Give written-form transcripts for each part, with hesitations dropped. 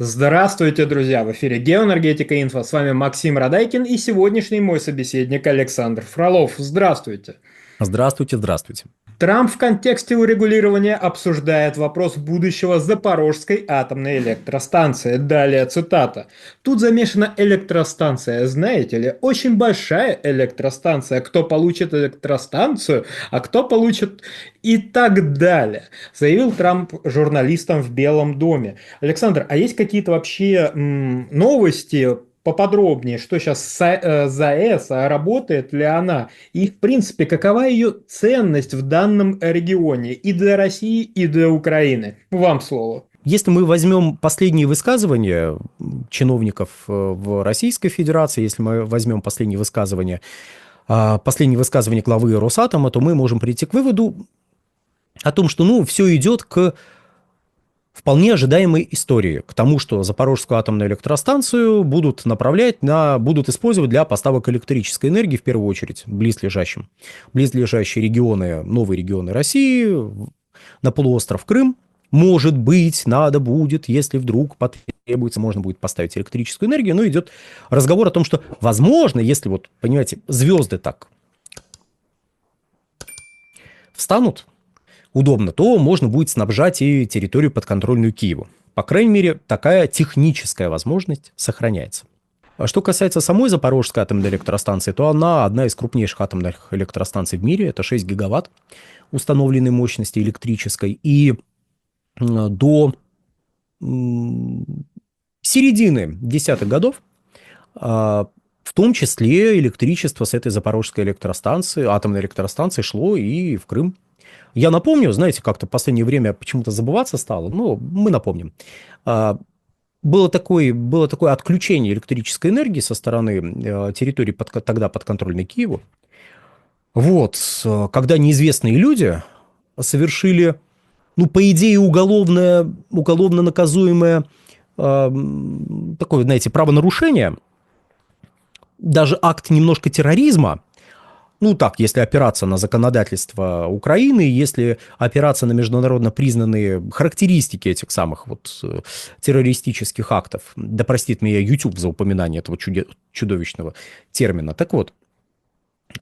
Здравствуйте, друзья! В эфире Геоэнергетика Инфо. С вами Максим Радайкин и сегодняшний мой собеседник Александр Фролов. Здравствуйте! Здравствуйте, здравствуйте. Трамп в контексте урегулирования обсуждает вопрос будущего Запорожской атомной электростанции. Далее цитата. Тут замешана электростанция, знаете ли, очень большая электростанция. Кто получит электростанцию, а кто получит и так далее, заявил Трамп журналистам в Белом доме. Александр, а есть какие-то вообще новости поподробнее, что сейчас ЗАЭС, а работает ли она? И, в принципе, какова ее ценность в данном регионе и для России, и для Украины? Вам слово. Если мы возьмем последние высказывания чиновников в Российской Федерации, если мы возьмем последние высказывания главы Росатома, то мы можем прийти к выводу о том, что все идет к вполне ожидаемой истории, к тому, что Запорожскую атомную электростанцию будут будут использовать для поставок электрической энергии, в первую очередь, близлежащие регионы, новые регионы России, на полуостров Крым. Может быть, надо будет, если вдруг потребуется, можно будет поставить электрическую энергию. Но идет разговор о том, что, возможно, если понимаете, звезды так встанут удобно, то можно будет снабжать и территорию подконтрольную Киеву. По крайней мере, такая техническая возможность сохраняется. А что касается самой Запорожской атомной электростанции, то она одна из крупнейших атомных электростанций в мире. Это 6 гигаватт установленной мощности электрической. И до середины десятых годов, в том числе электричество с этой Запорожской электростанции, атомной электростанции, шло и в Крым. Я напомню, знаете, как-то в последнее время почему-то забываться стало, но мы напомним. Было такое отключение электрической энергии со стороны территории тогда подконтрольной Киеву. Когда неизвестные люди совершили, по идее, уголовно наказуемое такое, знаете, правонарушение, даже акт немножко терроризма. Если опираться на законодательство Украины, если опираться на международно признанные характеристики этих самых террористических актов, да простит меня YouTube за упоминание этого чудовищного термина. Так вот,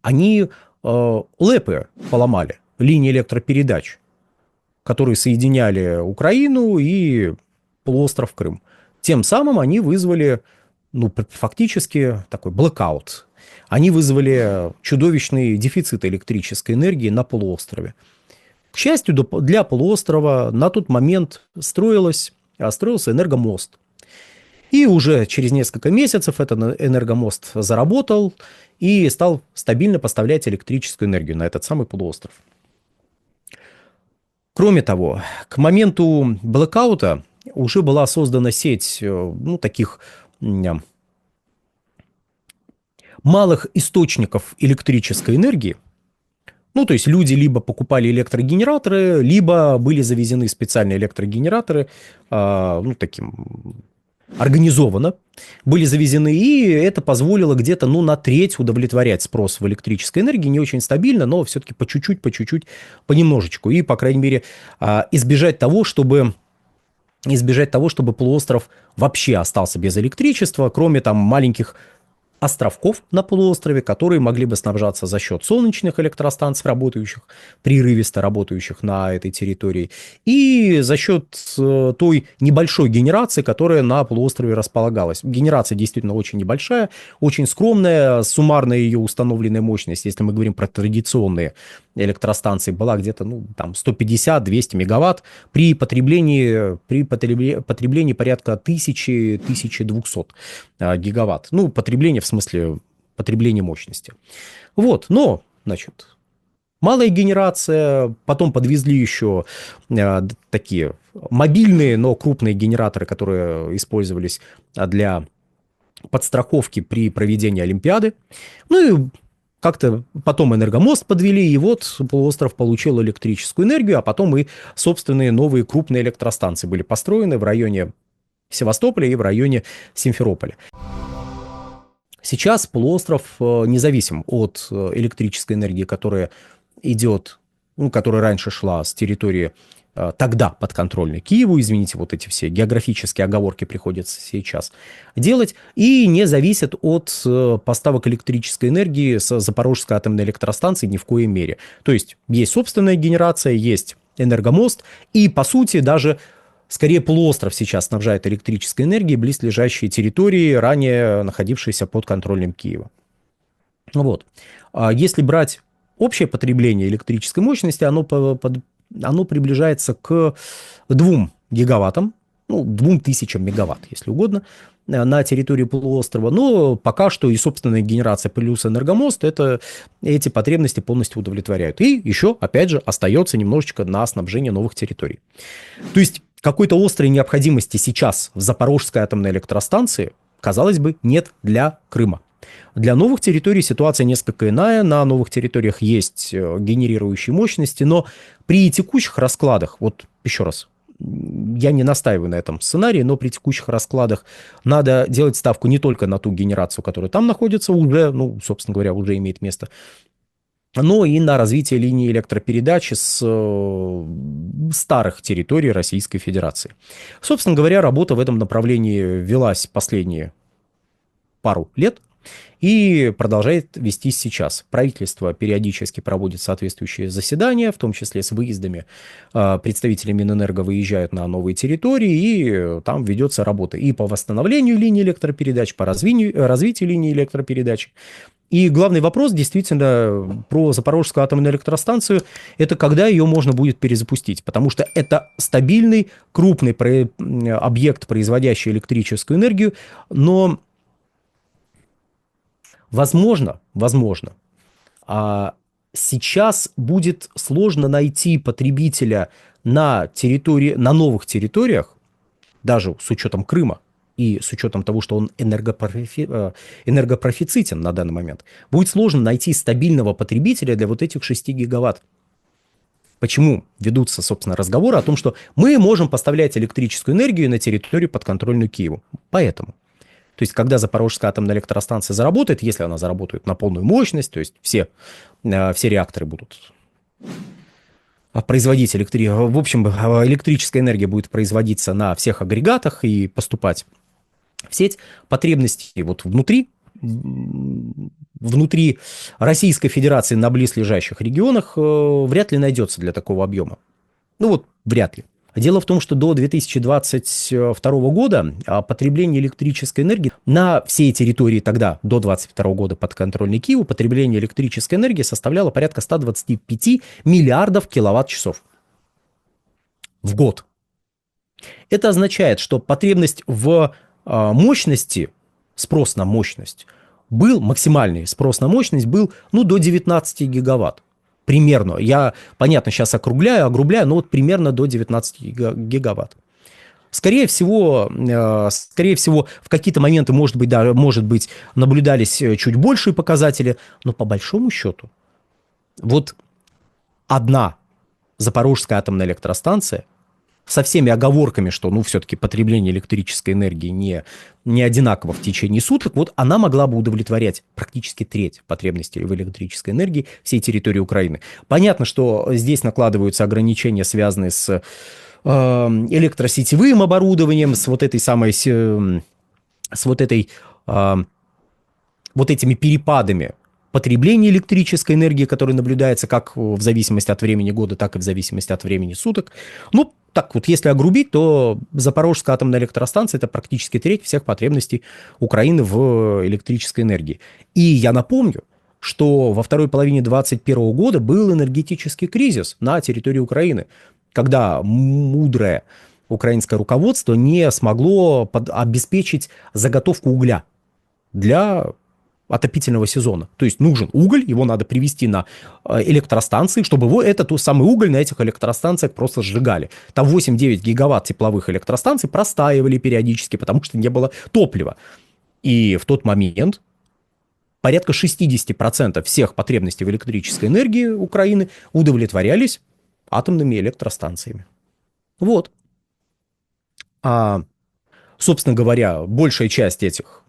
они ЛЭПы поломали, линии электропередач, которые соединяли Украину и полуостров Крым. Тем самым они вызвали, фактически такой блэкаут. Они вызвали чудовищный дефицит электрической энергии на полуострове. К счастью, для полуострова на тот момент строился энергомост. И уже через несколько месяцев этот энергомост заработал и стал стабильно поставлять электрическую энергию на этот самый полуостров. Кроме того, к моменту блэкаута уже была создана сеть таких малых источников электрической энергии. То есть люди либо покупали электрогенераторы, либо были завезены специальные электрогенераторы, таким организованно были завезены, и это позволило где-то на треть удовлетворять спрос в электрической энергии, не очень стабильно, но все-таки по чуть-чуть, понемножечку, и, по крайней мере, избежать того, чтобы полуостров вообще остался без электричества, кроме маленьких островков на полуострове, которые могли бы снабжаться за счет солнечных электростанций, прерывисто работающих на этой территории, и за счет той небольшой генерации, которая на полуострове располагалась. Генерация действительно очень небольшая, очень скромная, суммарная ее установленная мощность, если мы говорим про традиционные электростанции, была где-то 150-200 мегаватт при потреблении порядка 1000-1200 гигаватт. Потребление в смысле потребления мощности. Но, малая генерация, потом подвезли еще такие мобильные, но крупные генераторы, которые использовались для подстраховки при проведении Олимпиады. И как-то потом энергомост подвели, и полуостров получил электрическую энергию, а потом и собственные новые крупные электростанции были построены в районе Севастополя и в районе Симферополя. Сейчас полуостров независим от электрической энергии, которая идет, которая раньше шла с территории тогда подконтрольны Киеву, извините, вот эти все географические оговорки приходится сейчас делать, и не зависят от поставок электрической энергии с Запорожской атомной электростанции ни в коей мере. То есть есть собственная генерация, есть энергомост, и, по сути, даже скорее полуостров сейчас снабжает электрической энергией близлежащие территории, ранее находившиеся под контролем Киева. Вот. Если брать общее потребление электрической мощности, оно приближается к 2 гигаваттам, ну, 2000 мегаватт, если угодно, на территории полуострова. Но пока что и собственная генерация плюс энергомост эти потребности полностью удовлетворяют. И еще, опять же, остается немножечко на снабжение новых территорий. То есть какой-то острой необходимости сейчас в Запорожской атомной электростанции, казалось бы, нет для Крыма. Для новых территорий ситуация несколько иная. На новых территориях есть генерирующие мощности, но при текущих раскладах, вот еще раз, я не настаиваю на этом сценарии, но при текущих раскладах надо делать ставку не только на ту генерацию, которая там находится уже, ну, собственно говоря, уже имеет место, но и на развитие линии электропередачи с старых территорий Российской Федерации. Собственно говоря, работа в этом направлении велась последние пару лет и продолжает вестись сейчас. Правительство периодически проводит соответствующие заседания, в том числе с выездами. Представители Минэнерго выезжают на новые территории, и там ведется работа и по восстановлению линии электропередач, по развитию линии электропередач. И главный вопрос действительно про Запорожскую атомную электростанцию – это когда ее можно будет перезапустить, потому что это стабильный, крупный объект, производящий электрическую энергию, но возможно, сейчас будет сложно найти потребителя на новых территориях, даже с учетом Крыма и с учетом того, что он энергопрофицитен на данный момент. Будет сложно найти стабильного потребителя для вот этих 6 гигаватт. Почему ведутся, собственно, разговоры о том, что мы можем поставлять электрическую энергию на территорию подконтрольную Киеву? Поэтому. То есть, когда Запорожская атомная электростанция заработает, если она заработает на полную мощность, то есть все реакторы будут производить в общем, электрическая энергия будет производиться на всех агрегатах и поступать в сеть, потребности вот внутри Российской Федерации на близлежащих регионах вряд ли найдется для такого объема. Ну вот, вряд ли. Дело в том, что до 2022 года потребление электрической энергии на всей территории тогда, до 2022 года подконтрольной Киеву, потребление электрической энергии составляло порядка 125 миллиардов киловатт-часов в год. Это означает, что потребность в мощности, спрос на мощность, максимальный спрос на мощность был до 19 гигаватт. Примерно. Я, понятно, сейчас огрубляю, но вот примерно до 19 гигаватт. Скорее всего, в какие-то моменты, может быть, наблюдались чуть большие показатели, но по большому счету, вот одна Запорожская атомная электростанция со всеми оговорками, что, все-таки потребление электрической энергии не одинаково в течение суток, вот она могла бы удовлетворять практически треть потребностей в электрической энергии всей территории Украины. Понятно, что здесь накладываются ограничения, связанные с электросетевым оборудованием, с вот этими перепадами потребления электрической энергии, которое наблюдается как в зависимости от времени года, так и в зависимости от времени суток. Так вот, если огрубить, то Запорожская атомная электростанция – это практически треть всех потребностей Украины в электрической энергии. И я напомню, что во второй половине 2021 года был энергетический кризис на территории Украины, когда мудрое украинское руководство не смогло обеспечить заготовку угля для отопительного сезона. То есть нужен уголь, его надо привезти на электростанции, чтобы этот самый уголь на этих электростанциях просто сжигали. Там 8-9 гигаватт тепловых электростанций простаивали периодически, потому что не было топлива. И в тот момент порядка 60% всех потребностей в электрической энергии Украины удовлетворялись атомными электростанциями. Вот. Собственно говоря, большая часть этих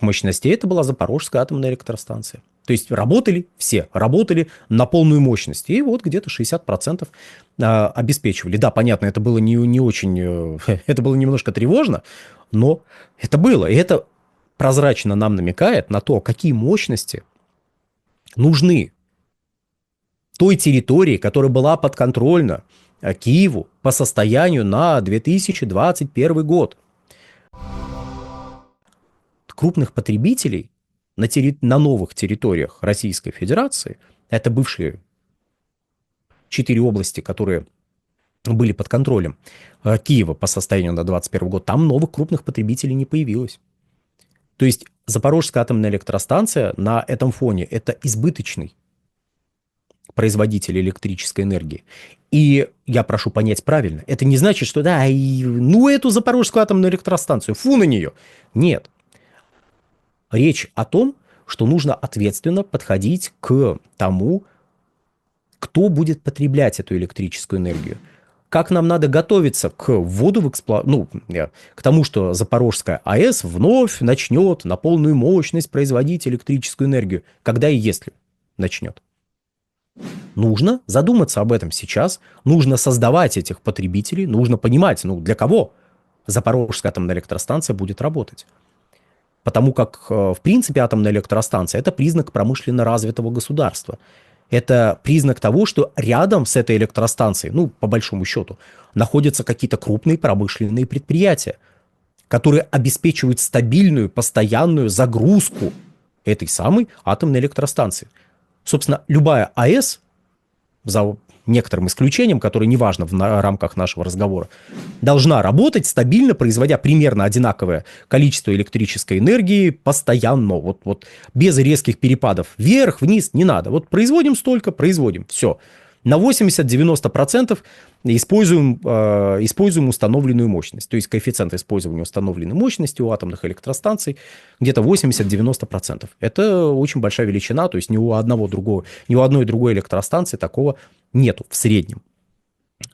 мощностей это была Запорожская атомная электростанция. То есть работали все, работали на полную мощность. И вот где-то 60% обеспечивали. Да, понятно, это было не очень, это было немножко тревожно, но это было. И это прозрачно нам намекает на то, какие мощности нужны той территории, которая была подконтрольна Киеву по состоянию на 2021 год. Крупных потребителей на новых территориях Российской Федерации, это бывшие 4 области, которые были под контролем Киева по состоянию на 2021 год, там новых крупных потребителей не появилось. То есть Запорожская атомная электростанция на этом фоне это избыточный производитель электрической энергии. И я прошу понять правильно, это не значит, что да, ну эту Запорожскую атомную электростанцию, фу на нее. Нет. Речь о том, что нужно ответственно подходить к тому, кто будет потреблять эту электрическую энергию. Как нам надо готовиться к вводу в эксплуатацию, к тому, что Запорожская АЭС вновь начнет на полную мощность производить электрическую энергию, когда и если начнет. Нужно задуматься об этом сейчас, нужно создавать этих потребителей, нужно понимать, для кого Запорожская атомная электростанция будет работать. Потому как, в принципе, атомная электростанция – это признак промышленно развитого государства. Это признак того, что рядом с этой электростанцией, по большому счету, находятся какие-то крупные промышленные предприятия, которые обеспечивают стабильную, постоянную загрузку этой самой атомной электростанции. Собственно, любая АЭС, за некоторым исключением, которое не важно в рамках нашего разговора, должна работать стабильно, производя примерно одинаковое количество электрической энергии постоянно, вот без резких перепадов вверх, вниз, не надо. Вот производим столько, производим, все. На 80-90% используем установленную мощность. То есть коэффициент использования установленной мощности у атомных электростанций где-то 80-90%. Это очень большая величина, то есть ни у одной другой электростанции такого нету в среднем.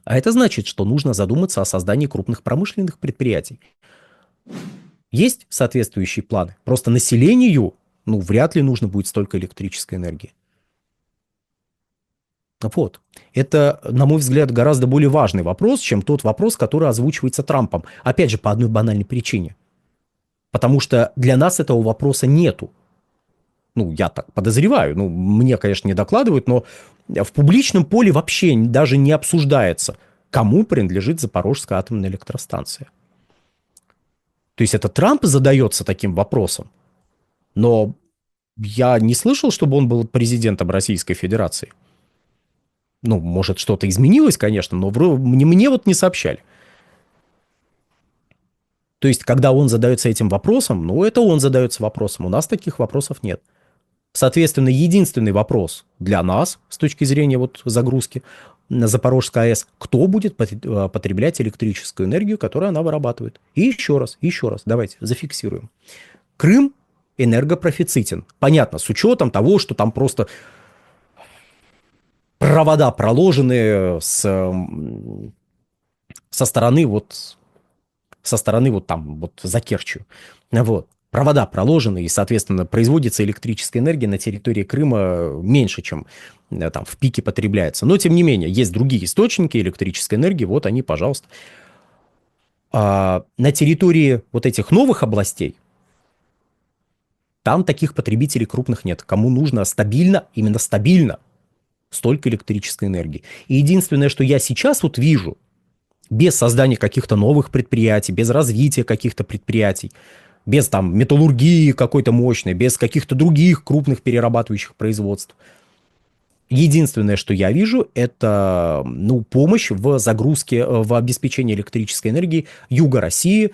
А это значит, что нужно задуматься о создании крупных промышленных предприятий. Есть соответствующие планы. Просто населению, вряд ли нужно будет столько электрической энергии. Вот. Это, на мой взгляд, гораздо более важный вопрос, чем тот вопрос, который озвучивается Трампом. Опять же, по одной банальной причине. Потому что для нас этого вопроса нету. Я так подозреваю. Мне, конечно, не докладывают, но в публичном поле вообще даже не обсуждается, кому принадлежит Запорожская атомная электростанция. То есть это Трамп задается таким вопросом, но я не слышал, чтобы он был президентом Российской Федерации. Может, что-то изменилось, конечно, но мне вот не сообщали. То есть, когда он задается этим вопросом, это он задается вопросом. У нас таких вопросов нет. Соответственно, единственный вопрос для нас, с точки зрения загрузки на Запорожской АЭС, кто будет потреблять электрическую энергию, которую она вырабатывает. И еще раз, давайте зафиксируем. Крым энергопрофицитен. Понятно, с учетом того, что там просто провода проложены со стороны там, за Керчью. Вот. Провода проложены, и, соответственно, производится электрическая энергия на территории Крыма меньше, чем там в пике потребляется. Но, тем не менее, есть другие источники электрической энергии, вот они, пожалуйста. А на территории вот этих новых областей там таких потребителей крупных нет. Кому нужно стабильно, именно стабильно, столько электрической энергии. И единственное, что я сейчас вижу, без создания каких-то новых предприятий, без развития каких-то предприятий, без там металлургии какой-то мощной, без каких-то других крупных перерабатывающих производств. Единственное, что я вижу, это помощь в загрузке, в обеспечении электрической энергии юга России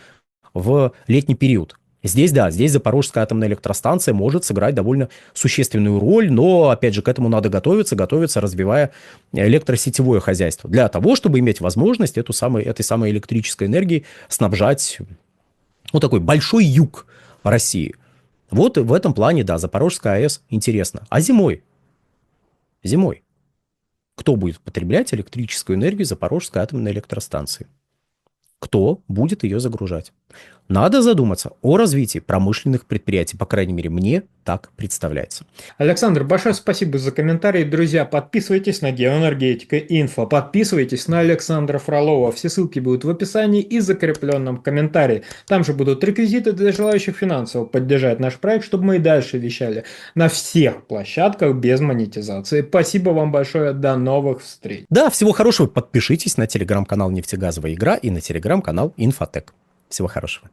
в летний период. Здесь Запорожская атомная электростанция может сыграть довольно существенную роль, но, опять же, к этому надо готовиться, развивая электросетевое хозяйство, для того, чтобы иметь возможность этой самой электрической энергией снабжать такой большой юг России. Вот в этом плане, Запорожская АЭС интересно. А зимой? Кто будет потреблять электрическую энергию Запорожской атомной электростанции? Кто будет ее загружать? Надо задуматься о развитии промышленных предприятий. По крайней мере, мне так представляется. Александр, большое спасибо за комментарии. Друзья, подписывайтесь на Геоэнергетика Инфо, подписывайтесь на Александра Фролова. Все ссылки будут в описании и закрепленном комментарии. Там же будут реквизиты для желающих финансово поддержать наш проект, чтобы мы и дальше вещали на всех площадках без монетизации. Спасибо вам большое. До новых встреч. Да, всего хорошего. Подпишитесь на телеграм-канал «Нефтегазовая игра» и на телеграм-канал «Инфотек». Всего хорошего.